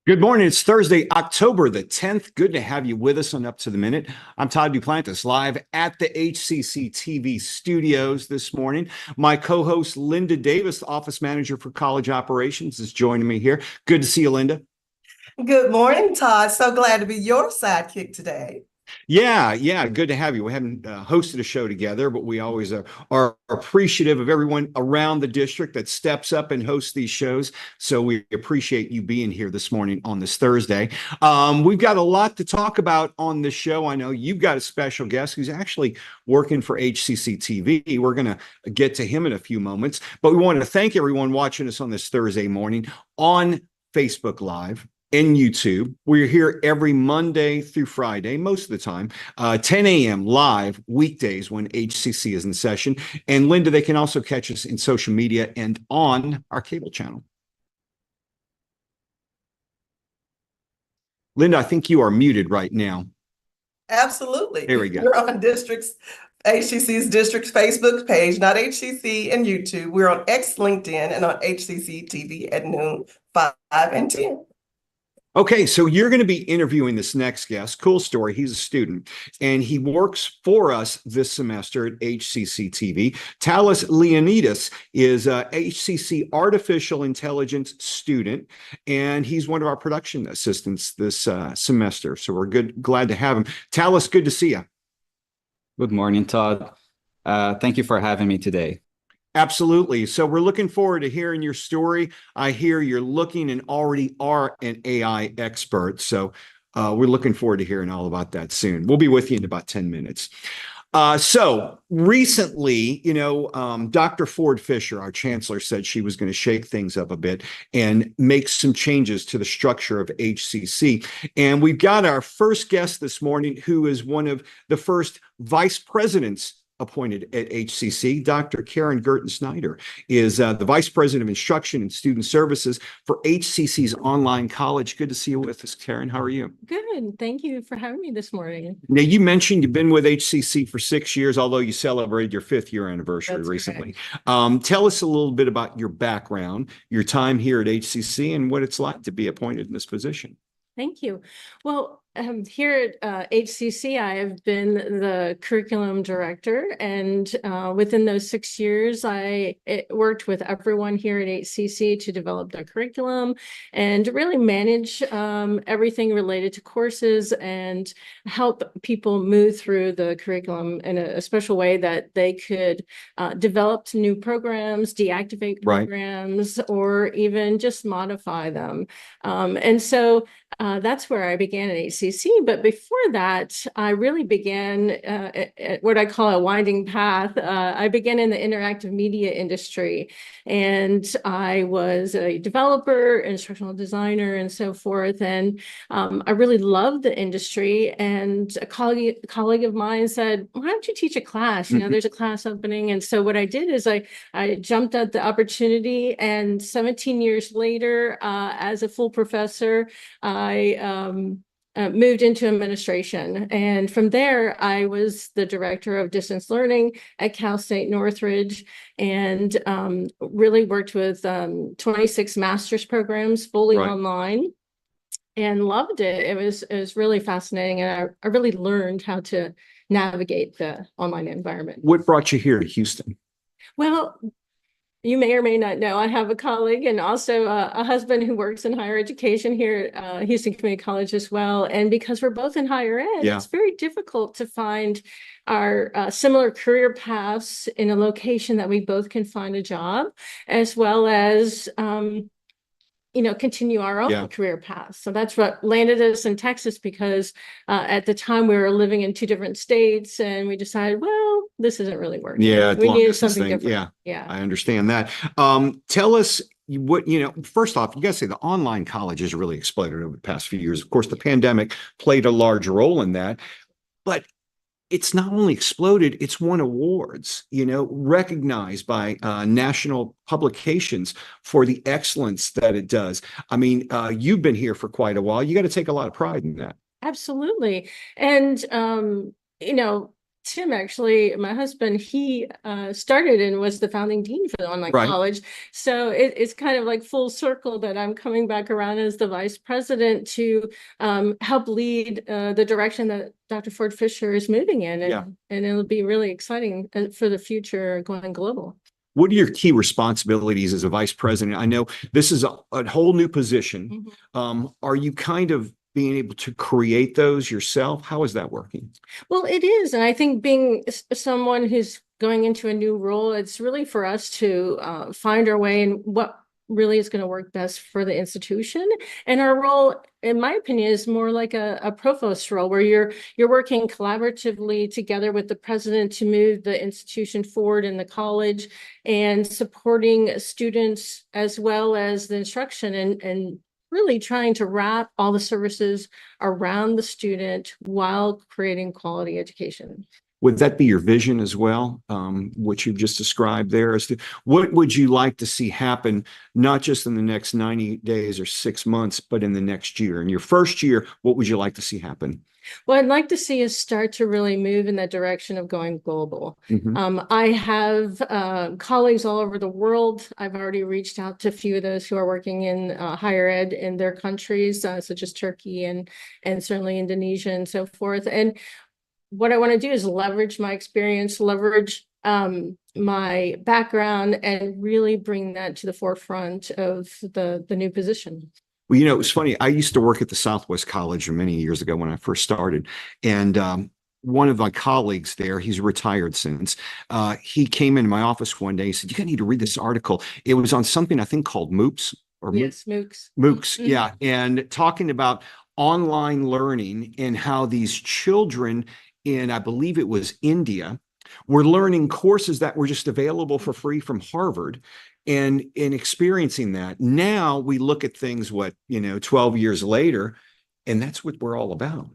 Good morning. It's Thursday, October the 10th. Good to have you with us on Up to the Minute. I'm Todd Duplantis, live at the HCC TV studios this morning. My co-host, Linda Davis, Office Manager for College Operations, is joining me here. Good to see you, Linda. Good morning, Todd. So glad to be your sidekick today. Yeah, good to have you. We haven't hosted a show together, but we always are appreciative of everyone around the district that steps up and hosts these shows. So we appreciate you being here this morning on this Thursday. We've got a lot to talk about on the show. I know you've got a special guest who's actually working for HCC TV. We're going to get to him in a few moments, but we want to thank everyone watching us on this Thursday morning on Facebook Live and YouTube. We're here every Monday through Friday, most of the time, 10 a.m. live weekdays when HCC is in session. And Linda, they can also catch us in social media and on our cable channel. Linda, I think you are muted right now. Absolutely. There we go. We're on HCC's district's Facebook page, not HCC and YouTube. We're on X, LinkedIn, and on HCC TV at noon, 5 and 10. Okay, so you're going to be interviewing this next guest. Cool story. He's a student, and he works for us this semester at HCC TV. Talis Leonidas is a HCC Artificial Intelligence student, and he's one of our production assistants this semester. So we're glad to have him. Talis, good to see you. Good morning, Todd. Thank you for having me today. Absolutely. So we're looking forward to hearing your story. I hear you're looking and already are an AI expert. So we're looking forward to hearing all about that soon. We'll be with you in about 10 minutes. So recently, Dr. Ford Fisher, our chancellor, said she was going to shake things up a bit and make some changes to the structure of HCC. And we've got our first guest this morning, who is one of the first vice presidents appointed at HCC. Dr. Karen Girton-Snyder is the Vice President of Instruction and Student Services for HCC's online college. Good to see you with us, Karen. How are you? Good. Thank you for having me this morning. Now, you mentioned you've been with HCC for 6 years, although you celebrated your 5th year anniversary That's recently. Tell us a little bit about your background, your time here at HCC, and what it's like to be appointed in this position. Thank you. Well, here at HCC, I have been the curriculum director, and within those 6 years, I worked with everyone here at HCC to develop the curriculum and really manage everything related to courses and help people move through the curriculum in a special way that they could develop new programs, deactivate programs, or even just modify them. And so that's where I began at HCC. But before that, I really began at what I call a winding path. I began in the interactive media industry, and I was a developer, instructional designer, and so forth. And I really loved the industry. And a colleague of mine said, "Why don't you teach a class? There's a class opening." And so what I did is I jumped at the opportunity, and 17 years later, as a full professor, I moved into administration. And from there, I was the director of distance learning at Cal State Northridge, and really worked with 26 master's programs fully online, and loved it. It was really fascinating. And I really learned how to navigate the online environment. What brought you here to Houston? Well, you may or may not know, I have a colleague and also a husband who works in higher education here at Houston Community College as well. And because we're both in higher ed, it's very difficult to find our similar career paths in a location that we both can find a job, as well as continue our own career paths. So that's what landed us in Texas, because at the time we were living in 2 different states, and we decided, well, this isn't really working. Yeah, we needed something different. Yeah, I understand that. Tell us what, first off, you got to say the online college has really exploded over the past few years. Of course, the pandemic played a large role in that, but it's not only exploded, it's won awards, recognized by national publications for the excellence that it does. I mean, you've been here for quite a while. You got to take a lot of pride in that. Absolutely. And, Tim, actually, my husband, he started and was the founding dean for the online Right. college. So it's kind of like full circle that I'm coming back around as the vice president to help lead the direction that Dr. Ford Fisher is moving in. And it'll be really exciting for the future going global. What are your key responsibilities as a vice president? I know this is a whole new position. Are you kind of being able to create those yourself? How is that working? Well, it is. And I think being someone who's going into a new role, it's really for us to find our way and what really is going to work best for the institution. And our role, in my opinion, is more like a provost role where you're working collaboratively together with the president to move the institution forward in the college and supporting students as well as the instruction and really trying to wrap all the services around the student while creating quality education. Would that be your vision as well, what you've just described there? As to what would you like to see happen, not just in the next 90 days or 6 months, but in the next year? In your first year, what would you like to see happen? Well, I'd like to see us start to really move in that direction of going global. I have colleagues all over the world. I've already reached out to a few of those who are working in higher ed in their countries, such as Turkey and certainly Indonesia and so forth. And what I want to do is leverage my experience, leverage my background, and really bring that to the forefront of the new position. Well, you know, it was funny. I used to work at the Southwest College many years ago when I first started. And one of my colleagues there, he's retired since, he came into my office one day. He said, "You need to read this article." It was on something I think called MOOCs or Yes, MOOCs. MOOCs, yeah. And talking about online learning and how these children in, I believe it was India, were learning courses that were just available for free from Harvard. And in experiencing that, now we look at things, 12 years later, and that's what we're all about.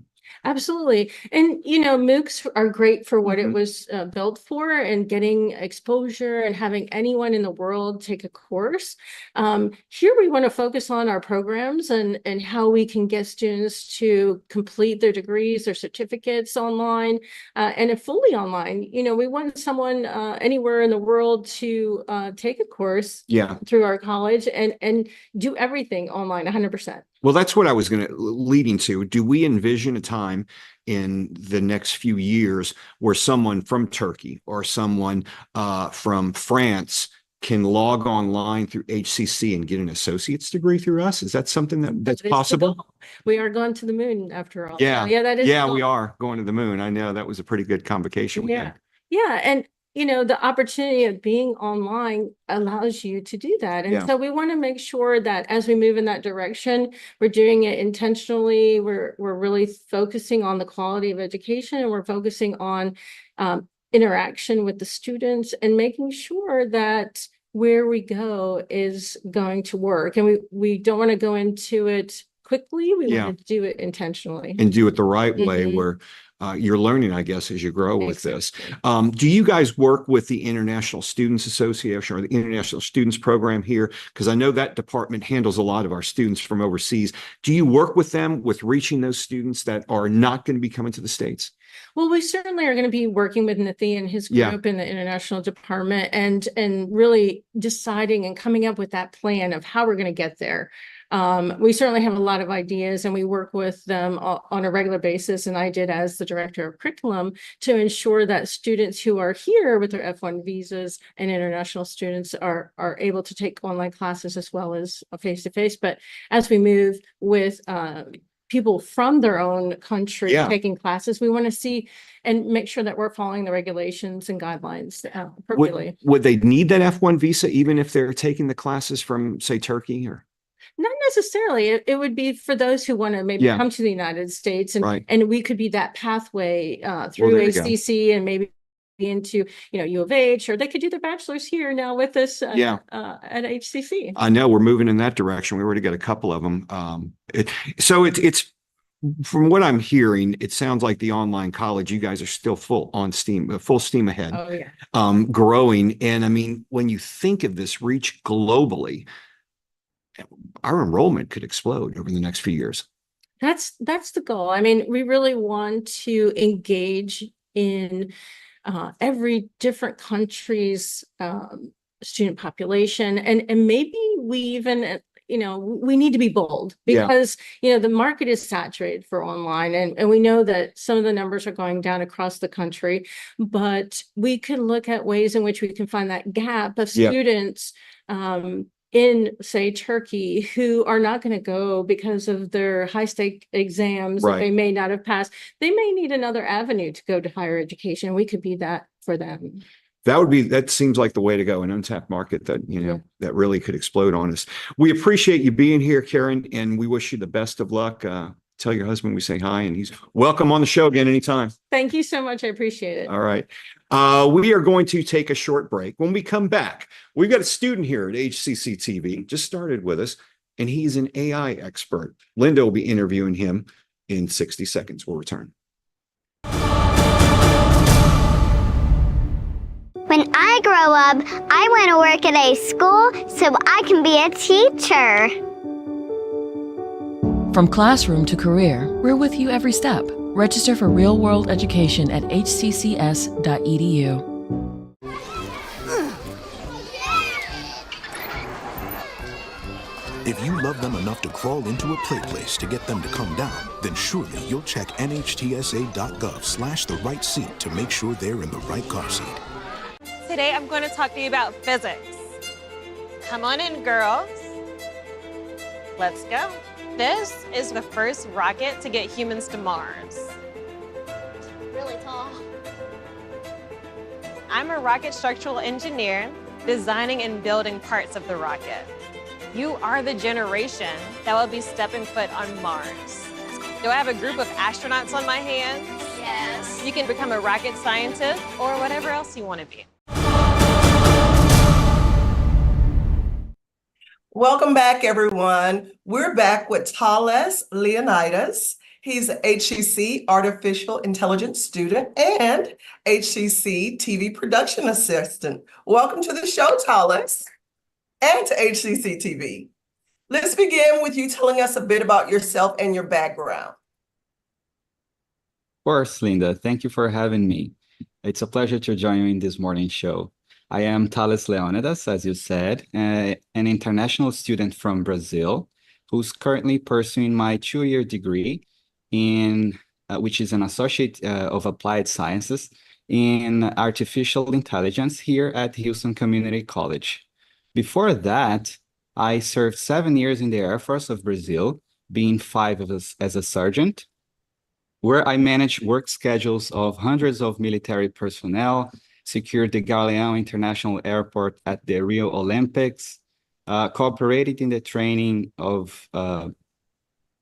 Absolutely. And, MOOCs are great for what it was built for, and getting exposure and having anyone in the world take a course. Here we want to focus on our programs and how we can get students to complete their degrees, their certificates online and fully online. We want someone anywhere in the world to take a course through our college and do everything online 100%. Well, that's what I was leading to. Do we envision a time in the next few years where someone from Turkey or someone from France can log online through HCC and get an associate's degree through us? Is that something that's possible? We are going to the moon after all. Yeah. That is. Yeah, we are going to the moon. I know that was a pretty good convocation we had. Yeah. And the opportunity of being online allows you to do that. And so we want to make sure that as we move in that direction, we're doing it intentionally. We're really focusing on the quality of education, and we're focusing on interaction with the students and making sure that where we go is going to work. And we don't want to go into it quickly. We want to do it intentionally. And do it the right way where you're learning, I guess, as you grow with this. Do you guys work with the International Students Association or the International Students Program here? Because I know that department handles a lot of our students from overseas. Do you work with them with reaching those students that are not going to be coming to the States? Well, we certainly are going to be working with Nithi and his group in the international department and really deciding and coming up with that plan of how we're going to get there. We certainly have a lot of ideas, and we work with them on a regular basis. And I did as the director of curriculum to ensure that students who are here with their F1 visas and international students are able to take online classes as well as face-to-face. But as we move with people from their own country taking classes, we want to see and make sure that we're following the regulations and guidelines appropriately. Would they need that F1 visa even if they're taking the classes from, say, Turkey or? Not necessarily. It would be for those who want to maybe come to the United States, and we could be that pathway through HCC and maybe into U of H, or they could do their bachelor's here now with us at HCC. I know we're moving in that direction. We already got a couple of them. It's from what I'm hearing, it sounds like the online college, you guys are still full steam ahead. Oh yeah. Growing. And I mean, when you think of this reach globally, our enrollment could explode over the next few years. That's the goal. I mean, we really want to engage in every different country's student population. And maybe we even, we need to be bold because, the market is saturated for online. And we know that some of the numbers are going down across the country, but we can look at ways in which we can find that gap of students in, say, Turkey, who are not going to go because of their high-stake exams that they may not have passed. They may need another avenue to go to higher education. We could be that for them. That seems like the way to go, an untapped market that, that really could explode on us. We appreciate you being here, Karen, and we wish you the best of luck. Tell your husband we say hi, and he's welcome on the show again anytime. Thank you so much. I appreciate it. All right. We are going to take a short break. When we come back, we've got a student here at HCCTV, just started with us, and he's an AI expert. Linda will be interviewing him in 60 seconds. We'll return. When I grow up, I want to work at a school so I can be a teacher. From classroom to career, we're with you every step. Register for real-world education at hccs.edu. If you love them enough to crawl into a play place to get them to come down, then surely you'll check nhtsa.gov/the right seat to make sure they're in the right car seat. Today I'm going to talk to you about physics. Come on in, girls. Let's go. This is the first rocket to get humans to Mars. Really tall. I'm a rocket structural engineer, designing and building parts of the rocket. You are the generation that will be stepping foot on Mars. Do I have a group of astronauts on my hands? Yes. You can become a rocket scientist or whatever else you want to be. Welcome back, everyone. We're back with Leonidas. He's an HCC Artificial Intelligence student and HCC TV production assistant. Welcome to the show, Thales, and to HCC TV. Let's begin with you telling us a bit about yourself and your background. Of course, Linda. Thank you for having me. It's a pleasure to join you in this morning show. I am Thales Leonidas, as you said, an international student from Brazil, who's currently pursuing my two-year degree in, which is an Associate of Applied Sciences in Artificial Intelligence here at Houston Community College. Before that, I served 7 years in the Air Force of Brazil, being 5 as a sergeant, where I managed work schedules of hundreds of military personnel, secured the Galeão International Airport at the Rio Olympics, cooperated in the training of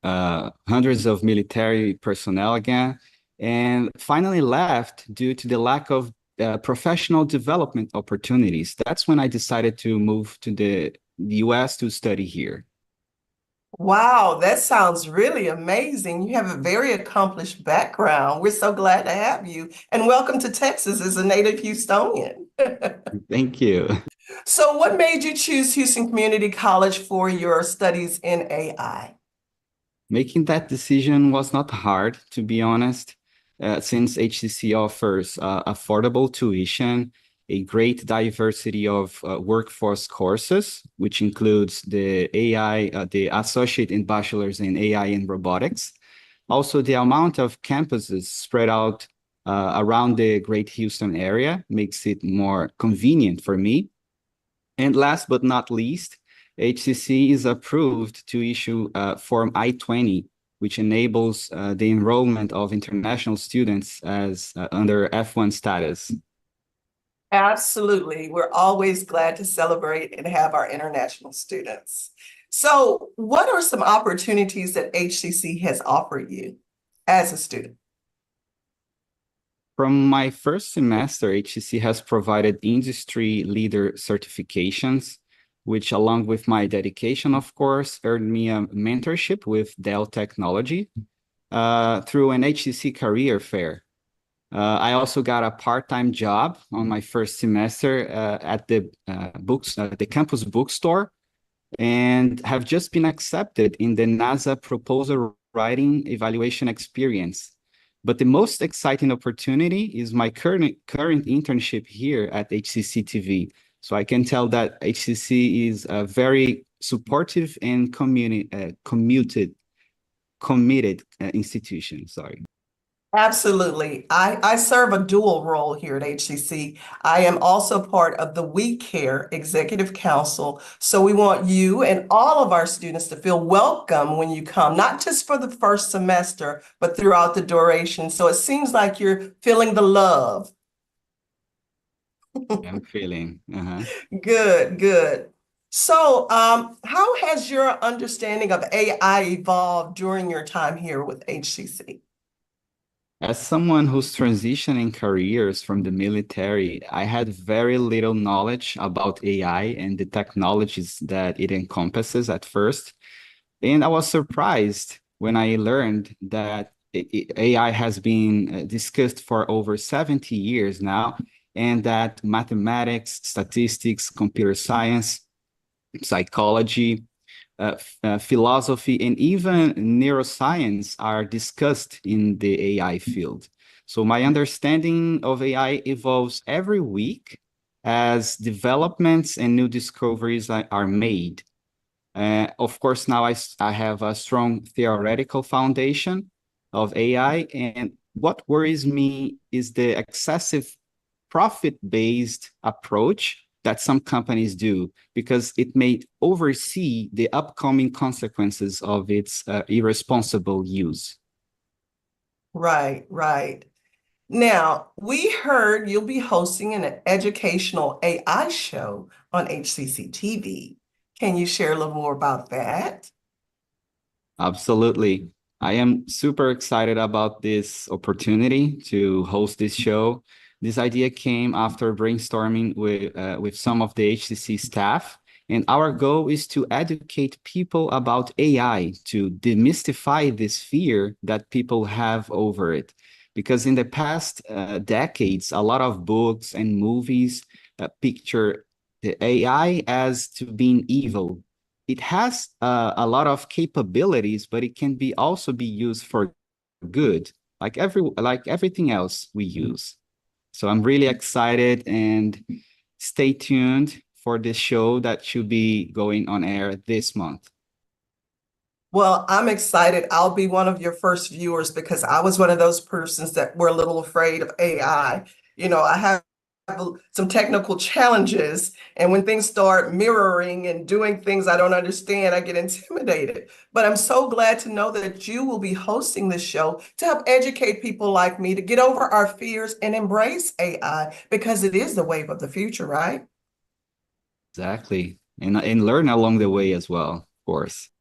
hundreds of military personnel again, and finally left due to the lack of professional development opportunities. That's when I decided to move to the US to study here. Wow, that sounds really amazing. You have a very accomplished background. We're so glad to have you. And welcome to Texas as a native Houstonian. Thank you. So what made you choose Houston Community College for your studies in AI? Making that decision was not hard, to be honest, since HCC offers affordable tuition, a great diversity of workforce courses, which includes the AI, the associate and bachelor's in AI and robotics. Also, the amount of campuses spread out around the Great Houston area makes it more convenient for me. And last but not least, HCC is approved to issue Form I-20, which enables the enrollment of international students as under F1 status. Absolutely. We're always glad to celebrate and have our international students. So what are some opportunities that HCC has offered you as a student? From my first semester, HCC has provided industry leader certifications, which along with my dedication, of course, earned me a mentorship with Dell Technology through an HCC career fair. I also got a part-time job on my first semester at the campus bookstore, and have just been accepted in the NASA proposal writing evaluation experience. But the most exciting opportunity is my current internship here at HCCTV. So I can tell that HCC is a very supportive and committed institution. Sorry. Absolutely. I serve a dual role here at HCC. I am also part of the We Care Executive Council. So we want you and all of our students to feel welcome when you come, not just for the first semester, but throughout the duration. So it seems like you're feeling the love. I'm feeling. Good, good. So, how has your understanding of AI evolved during your time here with HCC? As someone who's transitioning careers from the military, I had very little knowledge about AI and the technologies that it encompasses at first. And I was surprised when I learned that AI has been discussed for over 70 years now, and that mathematics, statistics, computer science, psychology, philosophy, and even neuroscience are discussed in the AI field. So my understanding of AI evolves every week as developments and new discoveries are made. Of course, now I have a strong theoretical foundation of AI, and what worries me is the excessive profit-based approach that some companies do, because it may oversee the upcoming consequences of its irresponsible use. Right, right. Now, we heard you'll be hosting an educational AI show on HCC TV. Can you share a little more about that? Absolutely. I am super excited about this opportunity to host this show. This idea came after brainstorming with some of the HCC staff, and our goal is to educate people about AI, to demystify this fear that people have over it. Because in the past decades, a lot of books and movies picture the AI as to being evil. It has a lot of capabilities, but it can also be used for good, like everything else we use. So I'm really excited, and stay tuned for this show that should be going on air this month. Well, I'm excited. I'll be one of your first viewers because I was one of those persons that were a little afraid of AI. I have some technical challenges, and when things start mirroring and doing things I don't understand, I get intimidated. But I'm so glad to know that you will be hosting this show to help educate people like me to get over our fears and embrace AI, because it is the wave of the future, right? Exactly. And learn along the way as well, of course.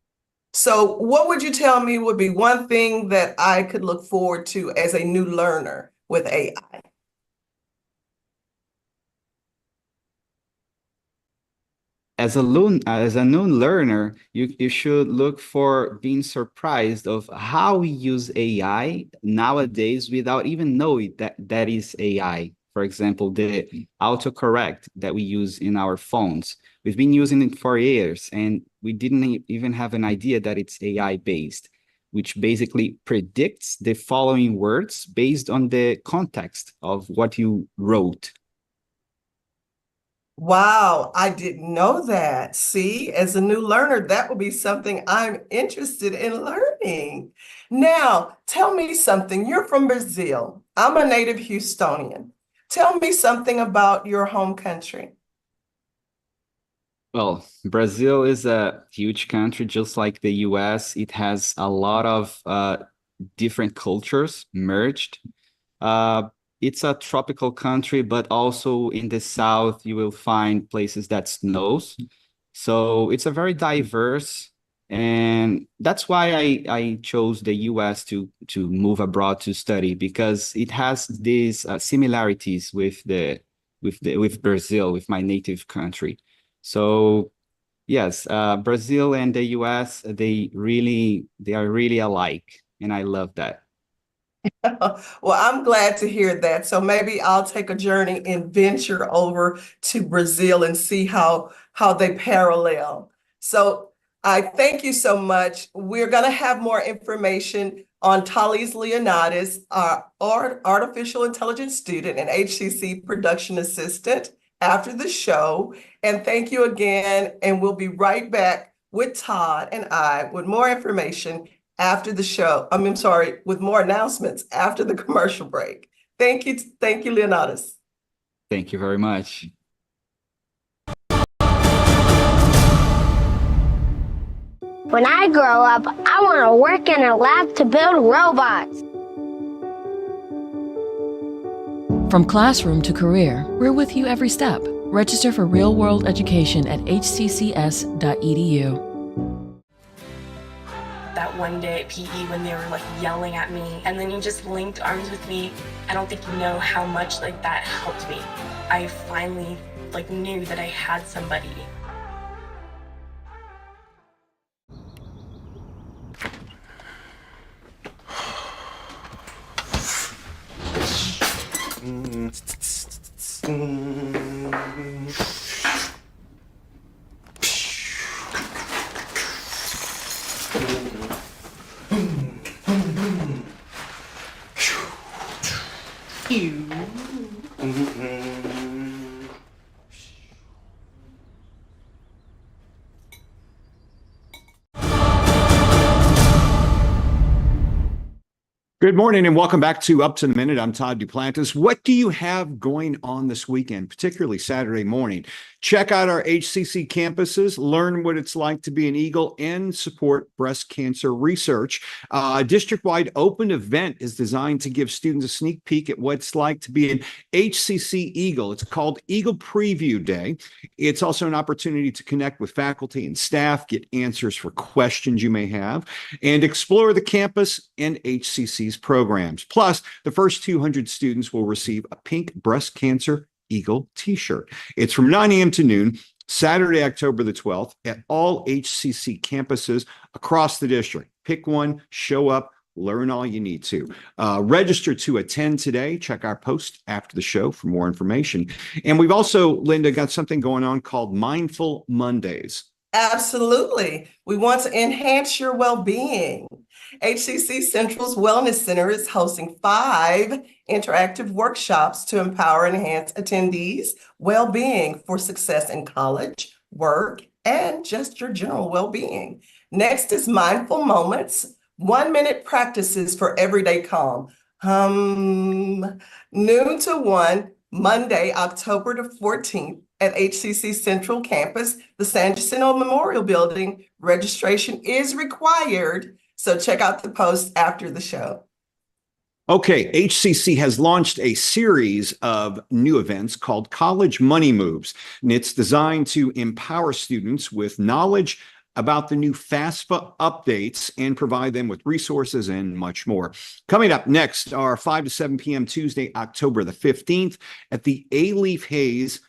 So what would you tell me would be one thing that I could look forward to as a new learner with AI? As a new learner, you should look for being surprised of how we use AI nowadays without even knowing that is AI. For example, the autocorrect that we use in our phones. We've been using it for years, and we didn't even have an idea that it's AI based, which basically predicts the following words based on the context of what you wrote. Wow, I didn't know that. See, as a new learner, that will be something I'm interested in learning. Now, tell me something. You're from Brazil. I'm a native Houstonian. Tell me something about your home country. Well, Brazil is a huge country, just like the US. It has a lot of different cultures merged. It's a tropical country, but also in the south, you will find places that snows. So it's a very diverse, and that's why I chose the US to move abroad to study, because it has these similarities with Brazil, with my native country. So yes, Brazil and the US, they are really alike, and I love that. Well, I'm glad to hear that. So maybe I'll take a journey and venture over to Brazil and see how they parallel. So I thank you so much. We're going to have more information on Tally's Leonidas, our artificial intelligence student and HCC production assistant after the show. And thank you again. And we'll be right back with Todd and I with more information after the show. I'm sorry, with more announcements after the commercial break. Thank you, Leonidas. Thank you very much. When I grow up, I want to work in a lab to build robots. From classroom to career, we're with you every step. Register for real-world education at hccs.edu. That one day at PE when they were like yelling at me and then you just linked arms with me, I don't think you know how much like that helped me. I finally like knew that I had somebody. Good morning and welcome back to Up to the Minute. I'm Todd Duplantis. What do you have going on this weekend, particularly Saturday morning? Check out our HCC campuses, learn what it's like to be an Eagle, and support breast cancer research. A district-wide open event is designed to give students a sneak peek at what it's like to be an HCC Eagle. It's called Eagle Preview Day. It's also an opportunity to connect with faculty and staff, get answers for questions you may have, and explore the campus and HCC's programs. Plus, the first 200 students will receive a pink breast cancer Eagle t-shirt. It's from 9 a.m. to noon, Saturday, October the 12th, at all HCC campuses across the district. Pick one, show up, learn all you need to. Register to attend today. Check our post after the show for more information. And we've also, Linda, got something going on called Mindful Mondays. Absolutely. We want to enhance your well-being. HCC Central's Wellness Center is hosting 5 interactive workshops to empower and enhance attendees' well-being for success in college, work, and just your general well-being. Next is Mindful Moments, 1-minute practices for everyday calm. Noon to 1, Monday, October the 14th, at HCC Central Campus, the San Jacinto Memorial Building. Registration is required, so check out the post after the show. Okay, HCC has launched a series of new events called College Money Moves, and it's designed to empower students with knowledge about the new FAFSA updates and provide them with resources and much more. Coming up next are 5 to 7 p.m. Tuesday, October the 15th at the A-Leaf Hayes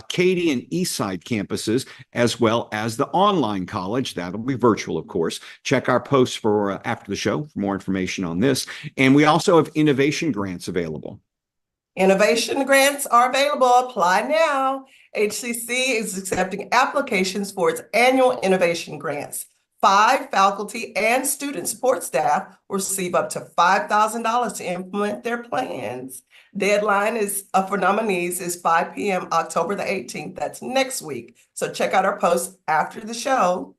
Katy and Eastside campuses, as well as the online college. That'll be virtual, of course. Check our posts for after the show for more information on this. And we also have innovation grants available. Innovation grants are available. Apply now. HCC is accepting applications for its annual innovation grants. 5 faculty and student support staff will receive up to $5,000 to implement their plans. Deadline is for nominees is 5 p.m. October the 18th. That's next week. So check out our post after the show.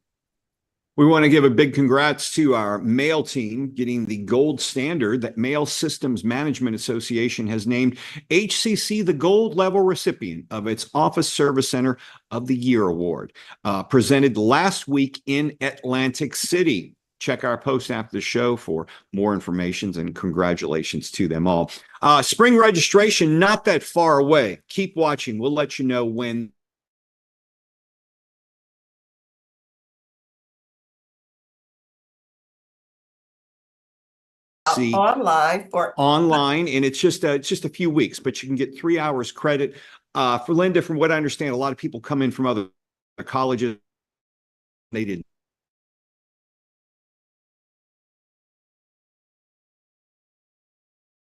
We want to give a big congrats to our mail team getting the gold standard that Mail Systems Management Association has named HCC the gold level recipient of its Office Service Center of the Year Award, presented last week in Atlantic City. Check our post after the show for more information and congratulations to them all. Spring registration, not that far away. Keep watching. We'll let you know when. Online, and it's just a few weeks, but you can get 3 hours credit. For Linda, from what I understand, a lot of people come in from other colleges. They didn't.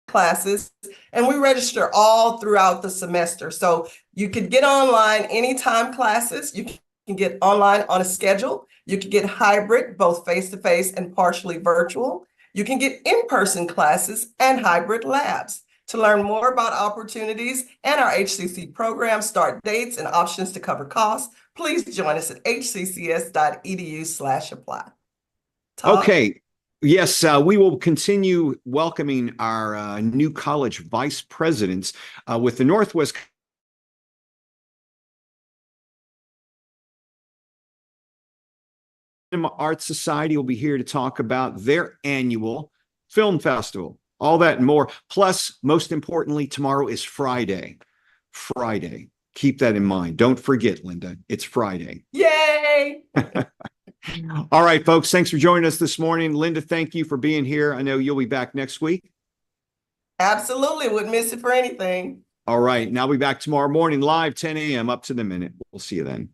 Classes, and we register all throughout the semester. So you could get online anytime classes. You can get online on a schedule. You can get hybrid, both face-to-face and partially virtual. You can get in-person classes and hybrid labs. To learn more about opportunities and our HCC program, start dates, and options to cover costs, please join us at hccs.edu/apply. Todd? Okay. Yes, we will continue welcoming our new college vice presidents with the Northwest Art Society will be here to talk about their annual film festival, all that and more. Plus, most importantly, tomorrow is Friday. Friday. Keep that in mind. Don't forget, Linda, it's Friday. Yay! All right, folks, thanks for joining us this morning. Linda, thank you for being here. I know you'll be back next week. Absolutely. Wouldn't miss it for anything. All right. Now we'll be back tomorrow morning live, 10 a.m. up to the minute. We'll see you then.